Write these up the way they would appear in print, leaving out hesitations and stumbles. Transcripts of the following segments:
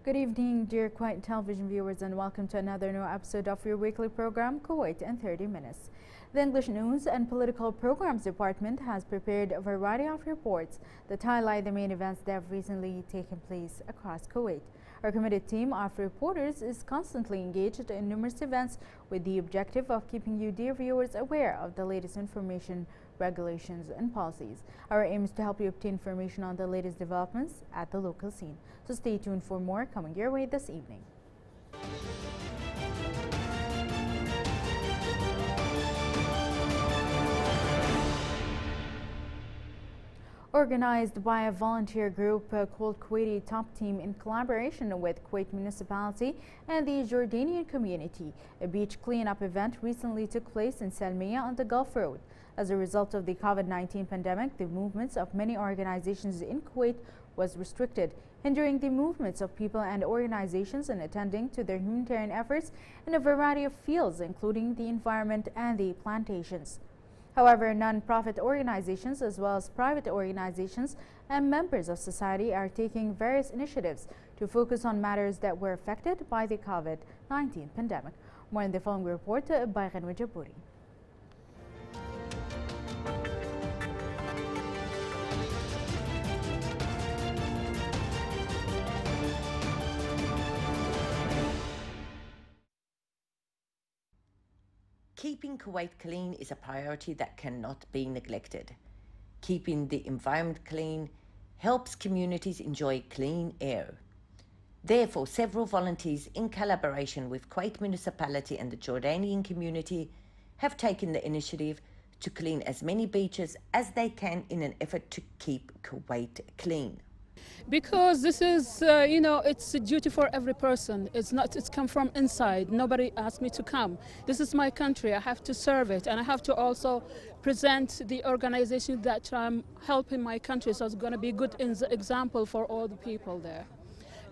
Good evening, dear Kuwait television viewers, and welcome to another new episode of your weekly program, Kuwait in 30 Minutes. The English News and Political Programs Department has prepared a variety of reports that highlight the main events that have recently taken place across Kuwait. Our committed team of reporters is constantly engaged in numerous events with the objective of keeping you, dear viewers, aware of the latest information, regulations and policies. Our aim is to help you obtain information on the latest developments at the local scene. So stay tuned for more coming your way this evening. Organized by a volunteer group called Kuwaiti Top Team in collaboration with Kuwait Municipality and the Jordanian community, a beach cleanup event recently took place in Salmiya on the Gulf Road. As a result of the COVID-19 pandemic, the movements of many organizations in Kuwait was restricted, hindering the movements of people and organizations in attending to their humanitarian efforts in a variety of fields, including the environment and the plantations. However, non-profit organizations as well as private organizations and members of society are taking various initiatives to focus on matters that were affected by the COVID-19 pandemic. More in the following report by Ghanwa Jabouri. Keeping Kuwait clean is a priority that cannot be neglected. Keeping the environment clean helps communities enjoy clean air. Therefore, several volunteers in collaboration with Kuwait Municipality and the Jordanian community have taken the initiative to clean as many beaches as they can in an effort to keep Kuwait clean. Because this is, it's a duty for every person. It's come from inside. Nobody asked me to come. This is my country. I have to serve it. And I have to also present the organization that I'm helping my country. So it's going to be a good example for all the people there.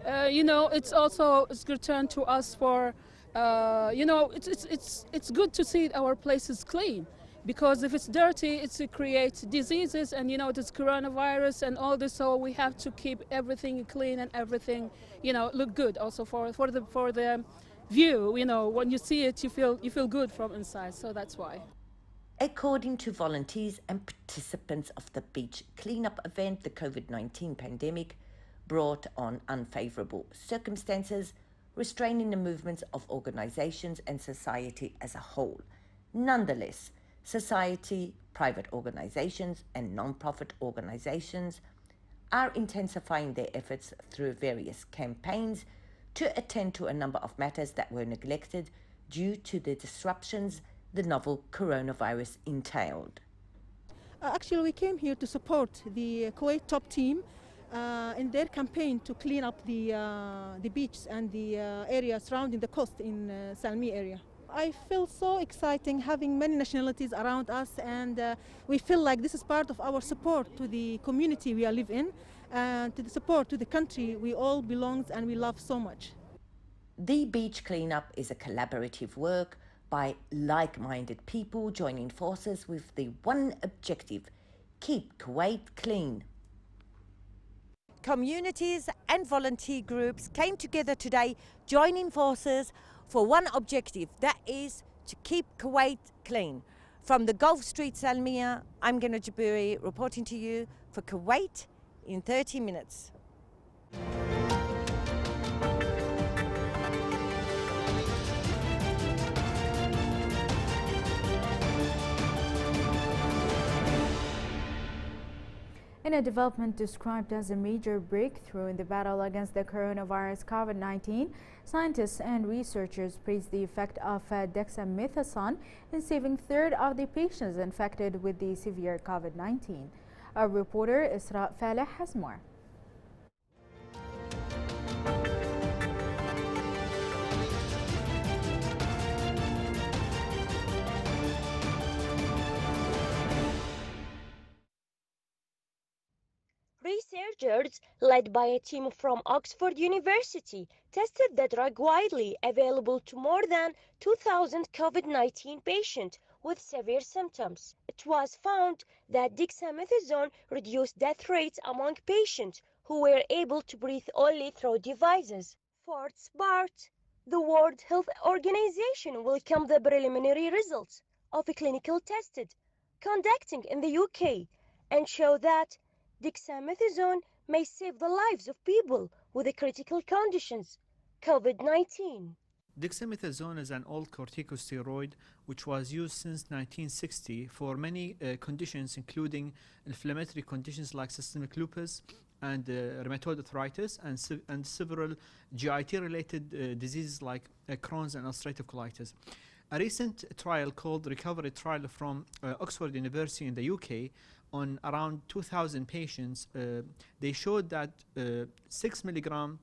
It's also a good turn to us for, it's good to see our places clean. Because if it's dirty, it creates diseases, and there's coronavirus and all this. So we have to keep everything clean and everything, look good. Also for the view, when you see it, you feel good from inside. So that's why. According to volunteers and participants of the beach cleanup event, the COVID-19 pandemic brought on unfavorable circumstances, restraining the movements of organizations and society as a whole. Nonetheless, society, private organizations and non-profit organizations are intensifying their efforts through various campaigns to attend to a number of matters that were neglected due to the disruptions the novel coronavirus entailed. Actually, we came here to support the Kuwait Top Team in their campaign to clean up the beaches and the area surrounding the coast in Salmi area. I feel so exciting having many nationalities around us, and we feel like this is part of our support to the community we live in and to the support to the country we all belong and we love so much. The beach cleanup is a collaborative work by like-minded people joining forces with the one objective: keep Kuwait clean. Communities and volunteer groups came together today, joining forces for one objective, that is to keep Kuwait clean. From the Gulf Street, Salmiya, I'm Ghanwa Jabouri reporting to you for Kuwait in 30 minutes. In a development described as a major breakthrough in the battle against the coronavirus COVID-19, scientists and researchers praised the effect of dexamethasone in saving a third of the patients infected with the severe COVID-19. Our reporter Isra Faleh has more. Researchers, led by a team from Oxford University, tested the drug widely available to more than 2,000 COVID-19 patients with severe symptoms. It was found that dexamethasone reduced death rates among patients who were able to breathe only through devices. For its part, the World Health Organization welcomed the preliminary results of a clinical tested conducting in the UK and show that dexamethasone may save the lives of people with critical conditions, COVID-19. Dexamethasone is an old corticosteroid which was used since 1960 for many conditions, including inflammatory conditions like systemic lupus and rheumatoid arthritis, and several GIT-related diseases like Crohn's and ulcerative colitis. A recent trial called Recovery Trial from Oxford University in the UK on around 2,000 patients, they showed that 6 milligram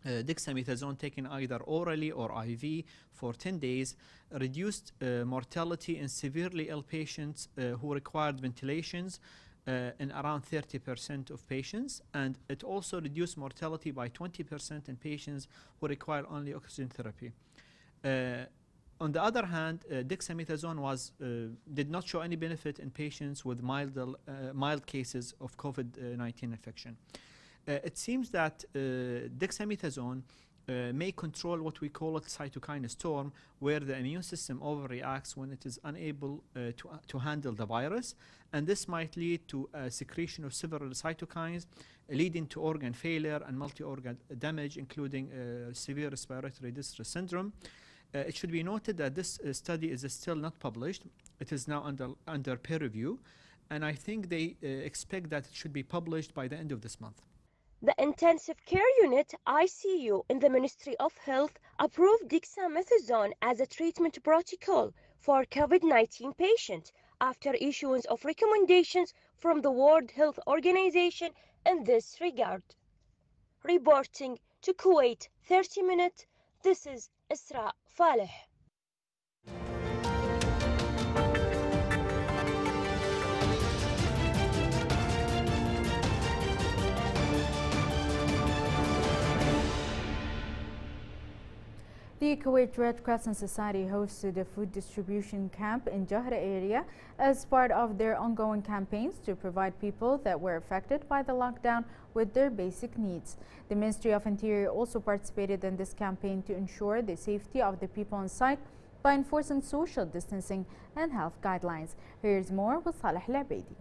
dexamethasone taken either orally or IV for 10 days reduced mortality in severely ill patients who required ventilations in around 30% of patients, and it also reduced mortality by 20% in patients who require only oxygen therapy. On the other hand, dexamethasone did not show any benefit in patients with mild cases of COVID-19 infection. It seems that dexamethasone may control what we call a cytokine storm, where the immune system overreacts when it is unable to handle the virus, and this might lead to a secretion of several cytokines, leading to organ failure and multi-organ damage, including severe respiratory distress syndrome. It should be noted that this study is still not published. It is now under peer review, and I think they expect that it should be published by the end of this month. The Intensive Care Unit ICU in the Ministry of Health approved dexamethasone as a treatment protocol for COVID-19 patients after issuance of recommendations from the World Health Organization in this regard. Reporting to Kuwait 30 Minutes, this is Isra Faleh. The Kuwait Red Crescent Society hosted a food distribution camp in Jahra area as part of their ongoing campaigns to provide people that were affected by the lockdown with their basic needs. The Ministry of Interior also participated in this campaign to ensure the safety of the people on site by enforcing social distancing and health guidelines. Here's more with Saleh Al-Abeidi.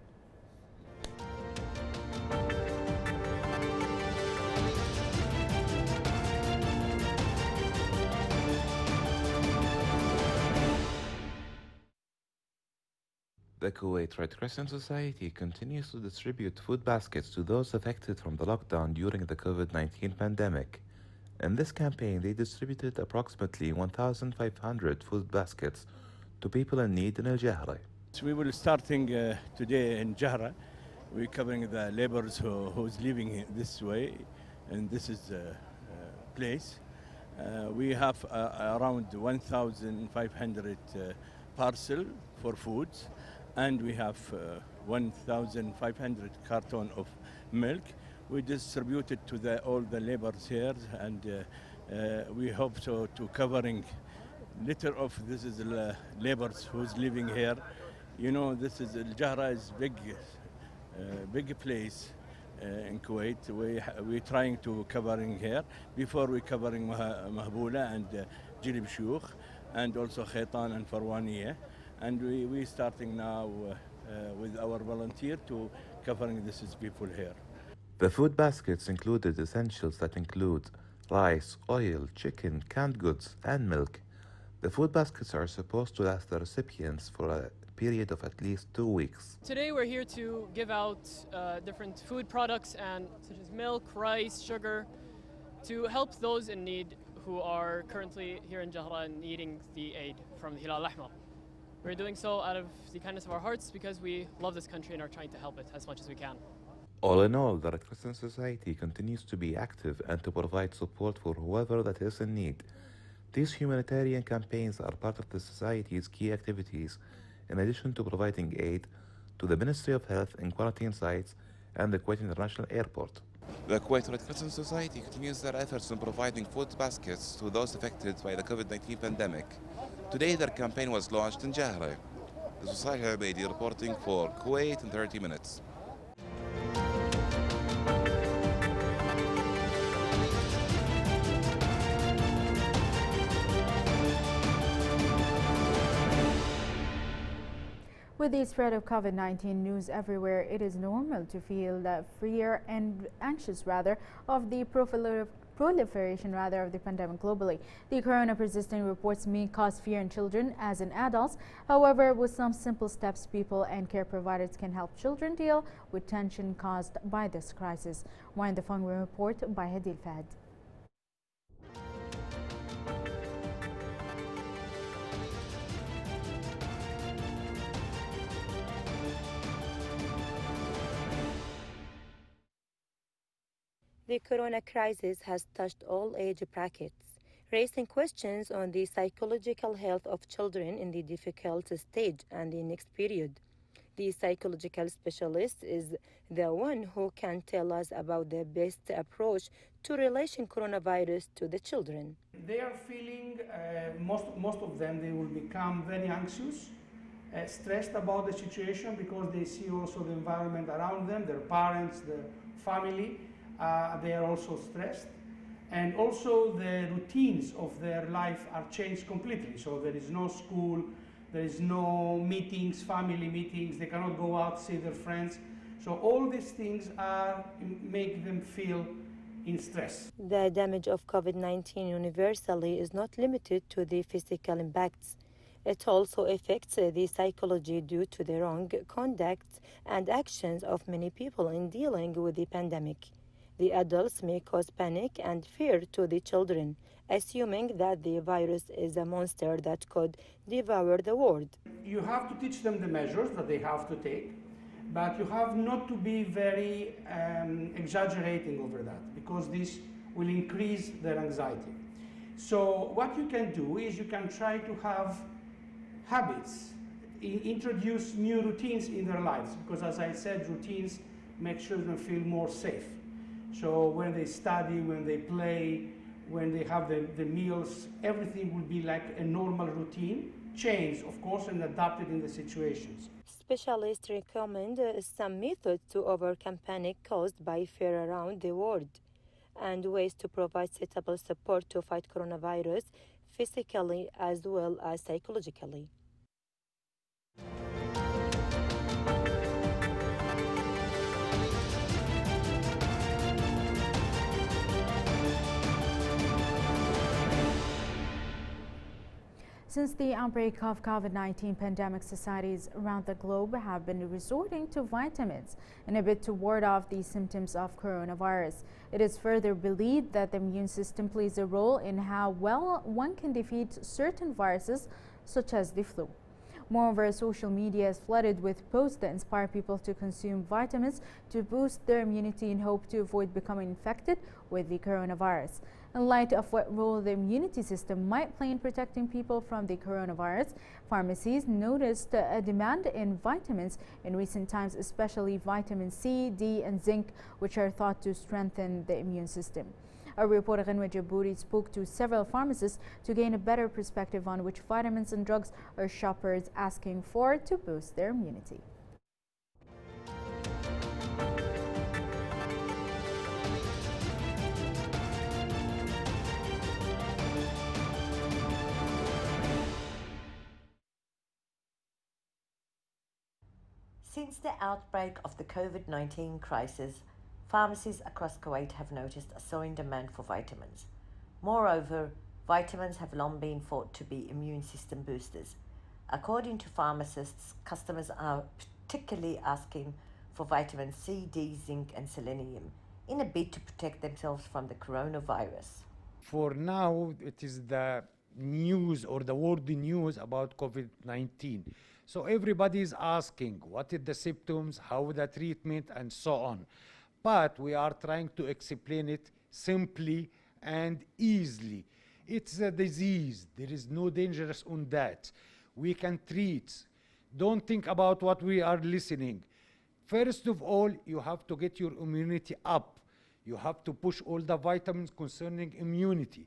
The Kuwait Red Crescent Society continues to distribute food baskets to those affected from the lockdown during the COVID-19 pandemic. In this campaign, they distributed approximately 1,500 food baskets to people in need in Al-Jahra. We will starting today in Jahra. We're covering the laborers who's living this way, and this is the place. We have around 1,500 parcel for foods, and we have 1,500 carton of milk. We distributed to all the laborers here, and we hope to covering little of this is the laborers who's living here. You know, this is Al-Jahra is big place in Kuwait. We're trying to covering here. Before we covering Mahboula and Jilib Shuyukh, and also Khaitan and Farwaniya. And we starting now with our volunteer to covering these people here. The food baskets included essentials that include rice, oil, chicken, canned goods, and milk. The food baskets are supposed to last the recipients for a period of at least 2 weeks. Today we're here to give out different food products such as milk, rice, sugar, to help those in need who are currently here in Jahra needing the aid from the Hilal Ahmar. We're doing so out of the kindness of our hearts because we love this country and are trying to help it as much as we can. All in all, the Red Crescent Society continues to be active and to provide support for whoever that is in need. These humanitarian campaigns are part of the Society's key activities, in addition to providing aid to the Ministry of Health in quarantine sites and the Kuwait International Airport. The Kuwait Red Crescent Society continues their efforts in providing food baskets to those affected by the COVID-19 pandemic. Today, their campaign was launched in Jahra. This is Saleh Al-Abeidi reporting for Kuwait in 30 Minutes. With the spread of COVID-19 news everywhere, it is normal to feel fear and anxious of the proliferation of the pandemic globally. The corona persistent reports may cause fear in children as in adults. However, with some simple steps, people and care providers can help children deal with tension caused by this crisis. More in the following report by Hadil Fahd. The corona crisis has touched all age brackets, raising questions on the psychological health of children in the difficult stage and the next period. The psychological specialist is the one who can tell us about the best approach to relation coronavirus to the children. They are feeling, most of them, they will become very anxious, stressed about the situation because they see also the environment around them, their parents, their family. They are also stressed, and also the routines of their life are changed completely. So there is no school, there is no meetings, family meetings, they cannot go out, see their friends. So all these things make them feel in stress. The damage of COVID-19 universally is not limited to the physical impacts. It also affects the psychology due to the wrong conduct and actions of many people in dealing with the pandemic. The adults may cause panic and fear to the children, assuming that the virus is a monster that could devour the world. You have to teach them the measures that they have to take, but you have not to be very exaggerating over that, because this will increase their anxiety. So what you can do is you can try to have habits, introduce new routines in their lives, because as I said, routines make children feel more safe. So when they study, when they play, when they have the meals, everything will be like a normal routine, changed, of course, and adapted in the situations. Specialists recommend some methods to overcome panic caused by fear around the world and ways to provide suitable support to fight coronavirus physically as well as psychologically. Since the outbreak of COVID-19 pandemic, societies around the globe have been resorting to vitamins in a bid to ward off the symptoms of coronavirus. It is further believed that the immune system plays a role in how well one can defeat certain viruses, such as the flu. Moreover, social media is flooded with posts that inspire people to consume vitamins to boost their immunity in hope to avoid becoming infected with the coronavirus. In light of what role the immunity system might play in protecting people from the coronavirus, pharmacies noticed a demand in vitamins in recent times, especially vitamin C, D, and zinc, which are thought to strengthen the immune system. Our reporter Ghanwa Jabouri spoke to several pharmacists to gain a better perspective on which vitamins and drugs are shoppers asking for to boost their immunity. Since the outbreak of the COVID-19 crisis, pharmacies across Kuwait have noticed a soaring demand for vitamins. Moreover, vitamins have long been thought to be immune system boosters. According to pharmacists, customers are particularly asking for vitamin C, D, zinc and selenium in a bid to protect themselves from the coronavirus. For now, it is the news or the world news about COVID-19. So everybody is asking what are the symptoms, how the treatment, and so on. But we are trying to explain it simply and easily. It's a disease. There is no dangerous on that. We can treat. Don't think about what we are listening. First of all, you have to get your immunity up. You have to push all the vitamins concerning immunity.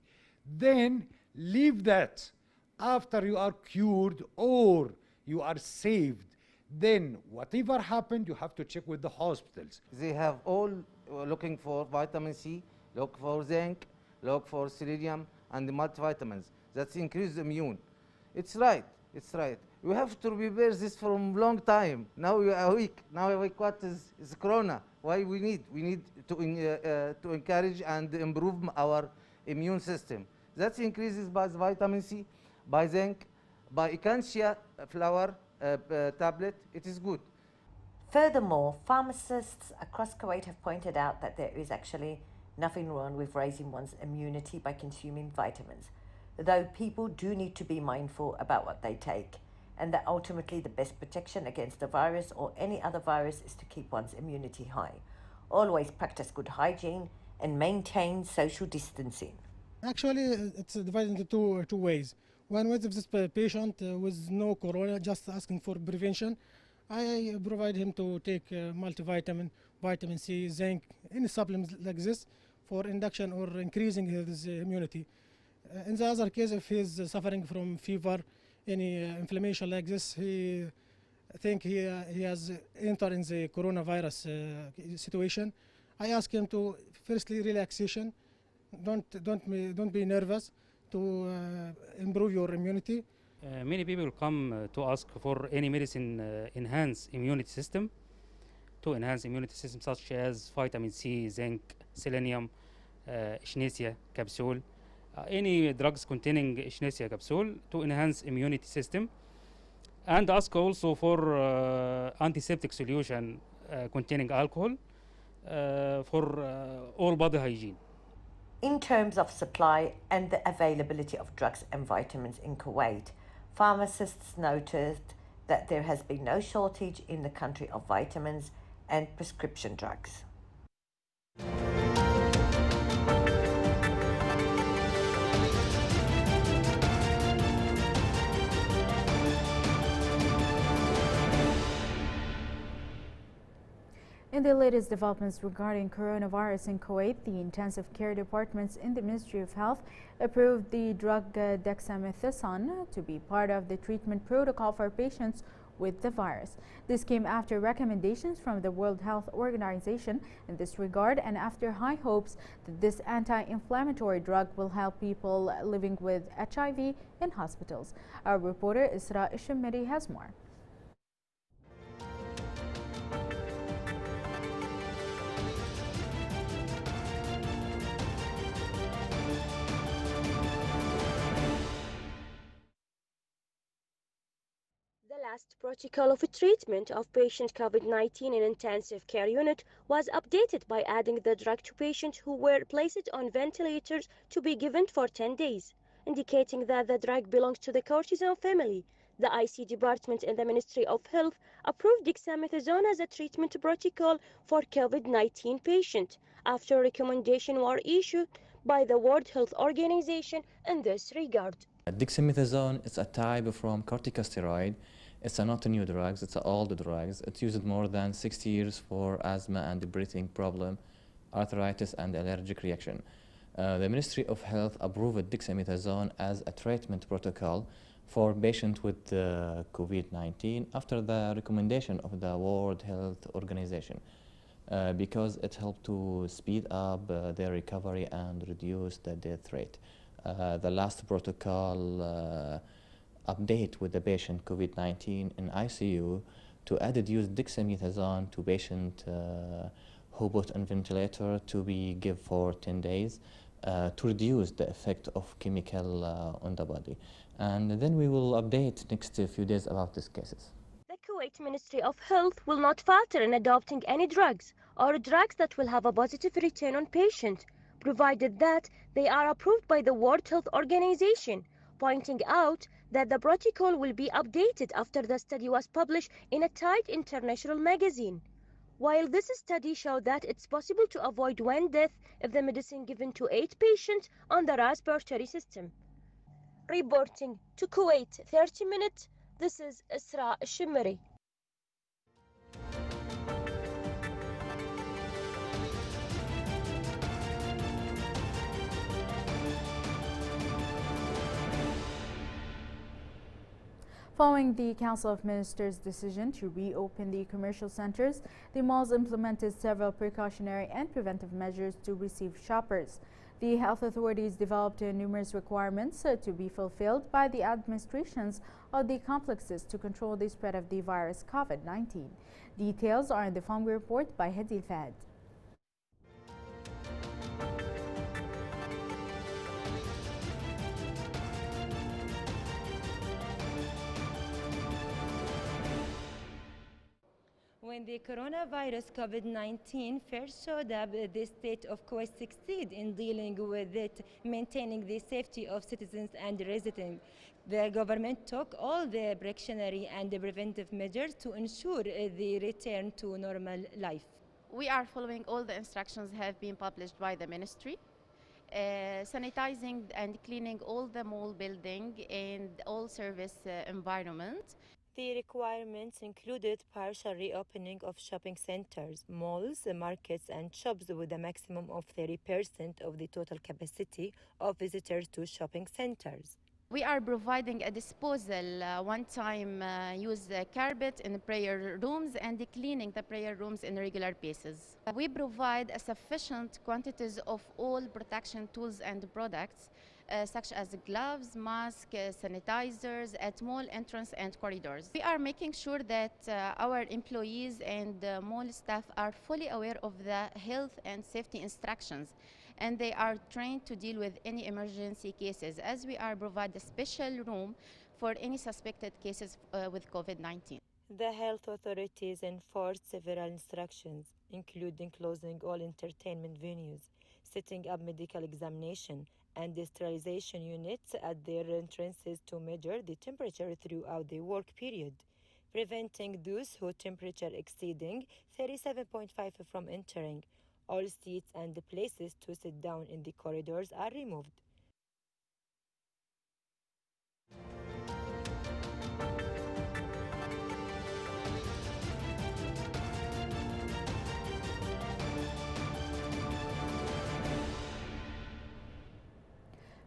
Then leave that. After you are cured or you are saved, then whatever happened, you have to check with the hospitals. They have all looking for vitamin C, look for zinc, look for selenium and multivitamins. That's increased immune. It's right, it's right. We have to prepare this from long time. Now we are weak. Now a week what is Corona. Why we need to encourage and improve our immune system. That increases by vitamin C, by zinc, by echinacea flower tablet. It is good. Furthermore, pharmacists across Kuwait have pointed out that there is actually nothing wrong with raising one's immunity by consuming vitamins, though people do need to be mindful about what they take, and that ultimately the best protection against the virus or any other virus is to keep one's immunity high. Always practice good hygiene and maintain social distancing. Actually, it's divided into two ways. One way, if this patient with no corona, just asking for prevention, I provide him to take multivitamin, vitamin C, zinc, any supplements like this for induction or increasing his immunity. In the other case, if he's suffering from fever, any inflammation like this, he has entered in the coronavirus situation. I ask him to firstly relaxation. Don't be nervous to improve your immunity. Many people come to ask for any medicine enhance immunity system, such as vitamin C, zinc, selenium, echinacea capsule, any drugs containing echinacea capsule to enhance immunity system, and ask also for antiseptic solution containing alcohol for all body hygiene. In terms of supply and the availability of drugs and vitamins in Kuwait, pharmacists noted that there has been no shortage in the country of vitamins and prescription drugs. In the latest developments regarding coronavirus in Kuwait, the intensive care departments in the Ministry of Health approved the drug dexamethasone to be part of the treatment protocol for patients with the virus. This came after recommendations from the World Health Organization in this regard and after high hopes that this anti-inflammatory drug will help people living with HIV in hospitals. Our reporter Isra Ishimiri has more. The last protocol of treatment of patient COVID-19 in intensive care unit was updated by adding the drug to patients who were placed on ventilators to be given for 10 days, indicating that the drug belongs to the cortisone family. The IC department in the Ministry of Health approved dexamethasone as a treatment protocol for COVID-19 patients after recommendations were issued by the World Health Organization in this regard. Dexamethasone is a type from corticosteroid. It's not a new drug, it's an old drug. It's used more than 60 years for asthma and breathing problem, arthritis and allergic reaction. The Ministry of Health approved dexamethasone as a treatment protocol for patients with COVID-19 after the recommendation of the World Health Organization because it helped to speed up their recovery and reduce the death rate. The last protocol update with the patient COVID-19 in ICU to added use dexamethasone to patient who put on ventilator to be give for 10 days to reduce the effect of chemical on the body. And then we will update next few days about these cases. The Kuwait Ministry of Health will not falter in adopting any drugs or drugs that will have a positive return on patient, provided that they are approved by the World Health Organization, pointing out that the protocol will be updated after the study was published in a tied international magazine. While this study showed that it's possible to avoid one death if the medicine given to 8 patients on the respiratory system. Reporting to Kuwait 30 Minutes, this is Isra Shimri. Following the Council of Ministers' decision to reopen the commercial centers, the malls implemented several precautionary and preventive measures to receive shoppers. The health authorities developed numerous requirements to be fulfilled by the administrations of the complexes to control the spread of the virus COVID-19. Details are in the following report by Hadi Fahd. When the coronavirus COVID-19 first showed up, the state of Kuwait succeeded in dealing with it, maintaining the safety of citizens and residents. The government took all the precautionary and preventive measures to ensure the return to normal life. We are following all the instructions have been published by the ministry. Sanitizing and cleaning all the mall building and all service environment. The requirements included partial reopening of shopping centers, malls, markets and shops with a maximum of 30% of the total capacity of visitors to shopping centers. We are providing a disposal, one-time use carpet in the prayer rooms and cleaning the prayer rooms in regular basis. We provide a sufficient quantities of all protection tools and products, such as gloves, masks, sanitizers at mall entrance and corridors. We are making sure that our employees and mall staff are fully aware of the health and safety instructions, and they are trained to deal with any emergency cases, as we are provide a special room for any suspected cases with COVID-19. The health authorities enforced several instructions, including closing all entertainment venues, setting up medical examination and sterilization units at their entrances to measure the temperature throughout the work period, preventing those whose temperature exceeding 37.5 from entering. All seats and the places to sit down in the corridors are removed.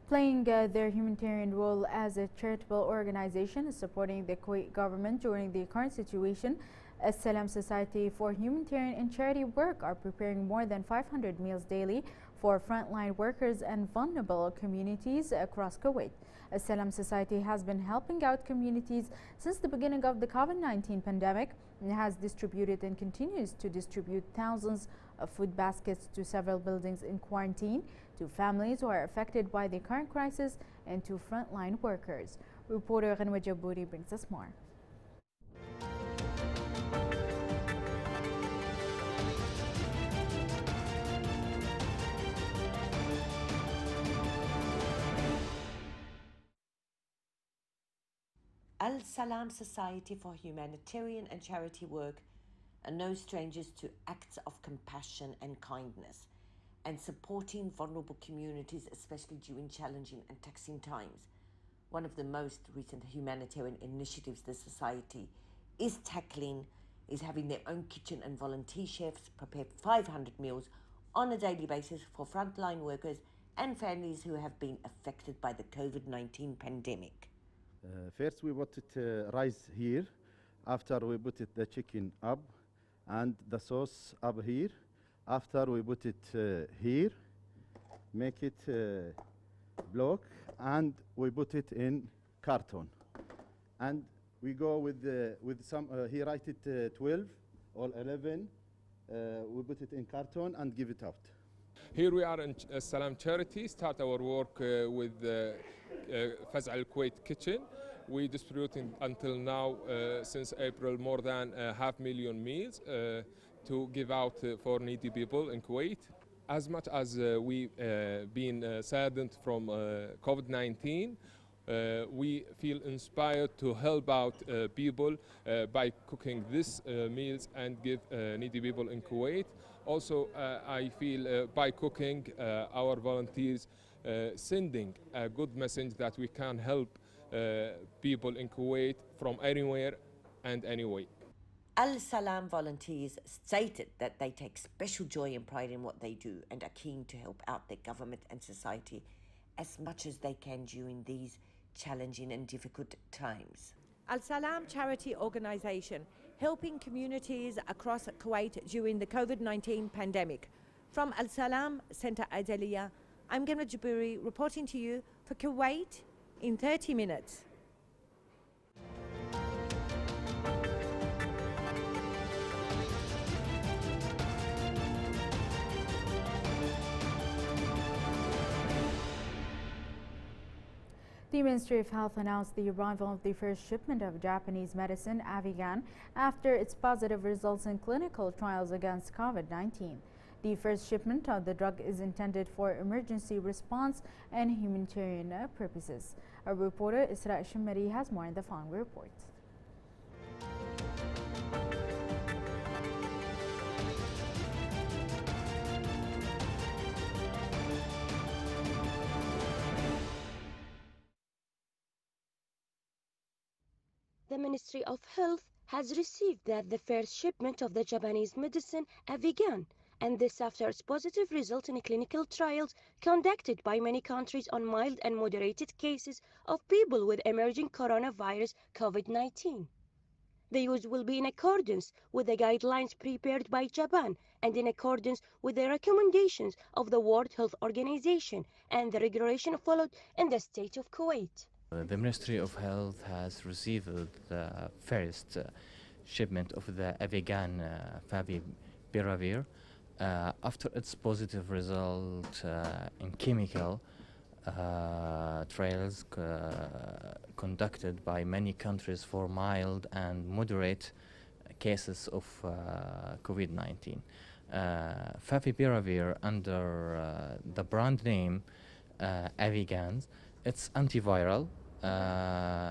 Playing their humanitarian role as a charitable organization is supporting the Kuwait government during the current situation. As-Salam Society for Humanitarian and Charity Work are preparing more than 500 meals daily for frontline workers and vulnerable communities across Kuwait. As-Salam Society has been helping out communities since the beginning of the COVID-19 pandemic and has distributed and continues to distribute thousands of food baskets to several buildings in quarantine, to families who are affected by the current crisis, and to frontline workers. Reporter Ghanwa Jabouri brings us more. Al-Salam Society for Humanitarian and Charity Work are no strangers to acts of compassion and kindness and supporting vulnerable communities, especially during challenging and taxing times. One of the most recent humanitarian initiatives the Society is tackling is having their own kitchen, and volunteer chefs prepare 500 meals on a daily basis for frontline workers and families who have been affected by the COVID-19 pandemic. First we put it rice here, after we put it the chicken up and the sauce up here, after we put it here, make it block, and we put it in carton, and we go with some he write it 12 or 11, we put it in carton and give it out. Here we are in Salam Charity, start our work with Faz Al Kuwait Kitchen. We distributing until now, since April, more than 500,000 meals to give out for needy people in Kuwait. As much as we been saddened from COVID-19, we feel inspired to help out people by cooking these meals and give needy people in Kuwait. Also, I feel by cooking, our volunteers sending a good message that we can help people in Kuwait from anywhere and anyway. Al-Salam volunteers stated that they take special joy and pride in what they do and are keen to help out their government and society as much as they can during these challenging and difficult times. Al-Salam charity organisation helping communities across Kuwait during the COVID-19 pandemic. From Al-Salam Centre Adaliya, I'm Gemma Jaburi reporting to you for Kuwait in 30 minutes. The Ministry of Health announced the arrival of the first shipment of Japanese medicine Avigan after its positive results in clinical trials against COVID-19. The first shipment of the drug is intended for emergency response and humanitarian purposes. Our reporter Isra Shimari has more in the following report. The Ministry of Health has received the first shipment of the Japanese medicine Avigan, and this after its positive result in clinical trials conducted by many countries on mild and moderated cases of people with emerging coronavirus COVID-19. The use will be in accordance with the guidelines prepared by Japan and in accordance with the recommendations of the World Health Organization and the regulation followed in the state of Kuwait. The Ministry of Health has received the first shipment of the Avigan favipiravir after its positive result in chemical trials conducted by many countries for mild and moderate cases of COVID-19. Favipiravir under the brand name Avigan, it's antiviral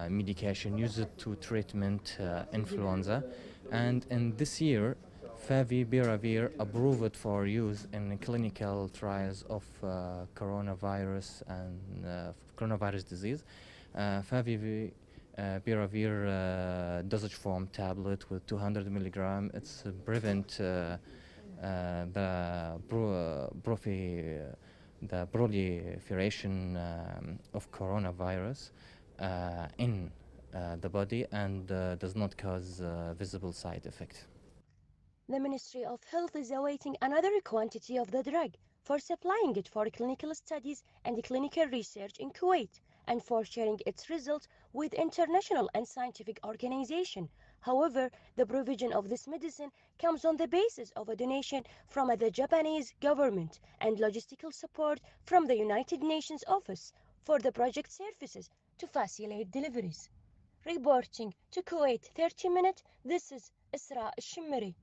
medication used to treatment influenza, and in this year favipiravir approved for use in clinical trials of coronavirus and coronavirus disease. Favipiravir dosage form tablet with 200 milligram. It's prevent the proliferation of coronavirus in the body and does not cause visible side effect. The Ministry of Health is awaiting another quantity of the drug for supplying it for clinical studies and clinical research in Kuwait and for sharing its results with international and scientific organizations. However, the provision of this medicine comes on the basis of a donation from the Japanese government and logistical support from the United Nations Office for the project services to facilitate deliveries. Reporting to Kuwait 30 minutes, this is Isra Shimri.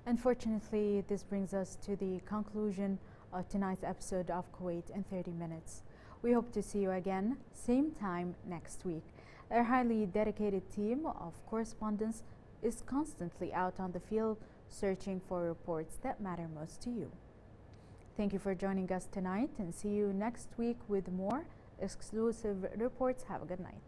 Unfortunately, this brings us to the conclusion of tonight's episode of Kuwait in 30 minutes. We hope to see you again, same time next week. Our highly dedicated team of correspondents is constantly out on the field searching for reports that matter most to you. Thank you for joining us tonight and see you next week with more exclusive reports. Have a good night.